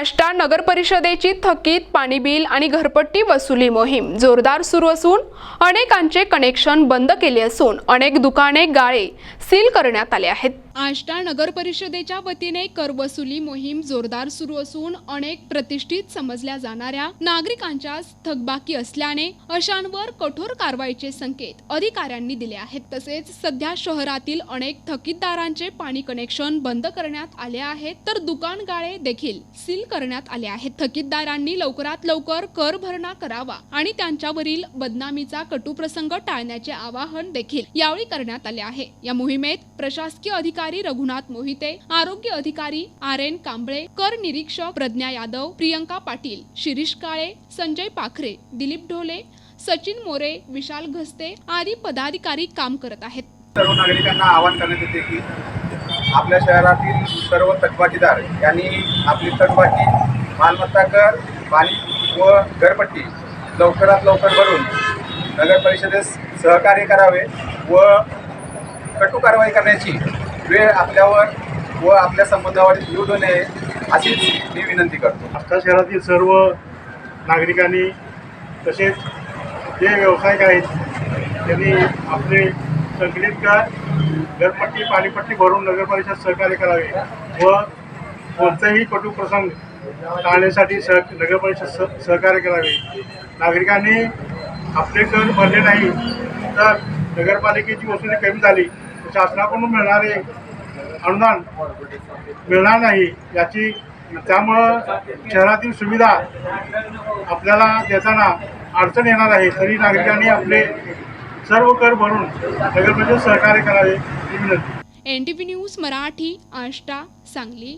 आष्टा नगर परिषदेची थकीत पाणी बिल आणि घरपट्टी वसुली मोहीम जोरदार सुरू असून अनेकांचे कनेक्शन बंद केले असून अनेक दुकाने गाळे सील करण्यात आले आहेत। आष्टा नगर परिषदेच्या वतीने कर वसुली मोहीम जोरदार सुरू असून अनेक प्रतिष्ठित समजल्या जाणाऱ्या नागरिकांच्या थकबाकी असल्याने अशांवर कठोर कारवाईचे संकेत अधिकाऱ्यांनी दिले आहेत। तसेच सध्या शहरातील अनेक थकीतदारांचे पाणी कनेक्शन बंद करण्यात आले आहेत, तर दुकान गाळे देखील सील करण्यात आले आहेत। थकीतदारांनी लवकरात लवकर कर भरणा करावा आणि त्यांच्यावरील बदनामीचा कटुप्रसंग टाळण्याचे आवाहन देखील यावेळी करण्यात आले आहे। या मोहिमेत प्रशासकीय अधिकारी रघुनाथ मोहिते, आरोग्य अधिकारी आर.एन. कांबळे, कर निरीक्षक प्रज्ञा यादव, प्रियंका पाटील, शिरीष काळे, संजय पाखरे, दिलीप ढोले, सचिन मोरे, विशाल घस्ते आदी पदाधिकारी काम करत आहेत। सर्व नागरिकांना आवाहन करण्यात येते की आपल्या शहरातील सर्व थकबाकीदार यांनी आपली थकबाकी मालमत्ता कर, पाणी व घरपट्टी लवकरात लवकर भरून नगर परिषदेस सहकार्य करावे व कठोर कारवाई करण्याची वेळ आपल्यावर व आपल्या संबंधावर येऊ नये अशीच मी विनंती करतो। आष्टा शहरातील सर्व नागरिकांनी तसेच जे व्यावसायिक आहेत त्यांनी आपले संकलित कर, घरपट्टी, पाणीपट्टी भरून नगर परिषद सहकार्य करावे व कोणताही कटू प्रसंग टाळण्यासाठी नगर परिषद सहकार्य करावे। नागरिकांनी आपले कर भरले नाही तर नगरपालिकेची वसुली कमी झाली तर शासनाकडून मिळणारे अनुदान मिळणार नाही याची, त्यामुळं शहरातील सुविधा आपल्याला देताना अडचण येणार आहे। तरी नागरिकांनी आपले सर्व कर भरून नगर परिषद सहकार्य करावे ही विनंती। NTV news Marathi, Ashta, Sangli.